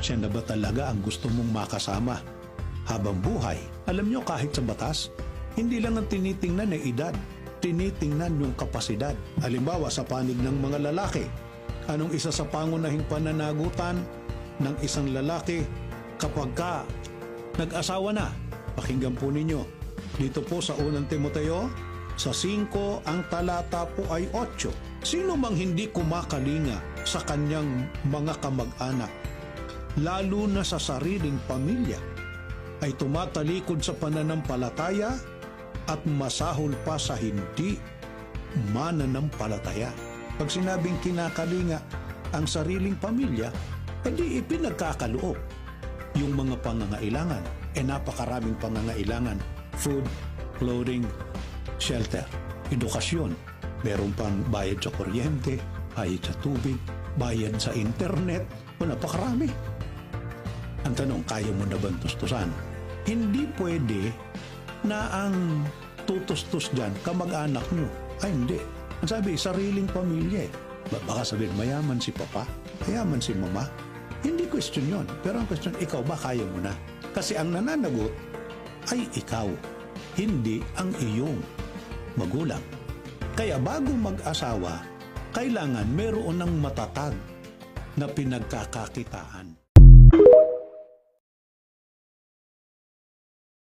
siya na ba talaga ang gusto mong makasama habang buhay? Alam nyo, kahit sa batas, hindi lang ang tinitingnan ay edad, tinitingnan yung kapasidad. Halimbawa sa panig ng mga lalaki, anong isa sa pangunahing pananagutan ng isang lalaki kapag ka nag-asawa na? Pakinggan po ninyo. Dito po sa unang Timoteo, sa 5 ang talata po ay 8. Sino mang hindi kumakalinga sa kanyang mga kamag-anak, lalo na sa sariling pamilya, ay tumatalikod sa pananampalataya at masahol pa sa hindi mananampalataya. Pag sinabing kinakalinga ang sariling pamilya, edi ipinagkakaloob yung mga pangangailangan. Napakaraming pangangailangan: food, clothing, shelter, edukasyon. Meron pang bayad sa kuryente, bayad sa tubig, bayad sa internet. Napakarami. Ang tanong, kaya mo na bang tustusan? Hindi pwede na ang tutustos dyan kamag-anak nyo. Ay, hindi. Ang sabi, sariling pamilya. Baka sabihin, mayaman si papa, mayaman si mama. Hindi question yon. Pero ang question, ikaw ba kaya mo na? Kasi ang nananagot ay ikaw, hindi ang iyong magulang. Kaya bago mag-asawa, kailangan meron ng matatag na pinagkakakitaan.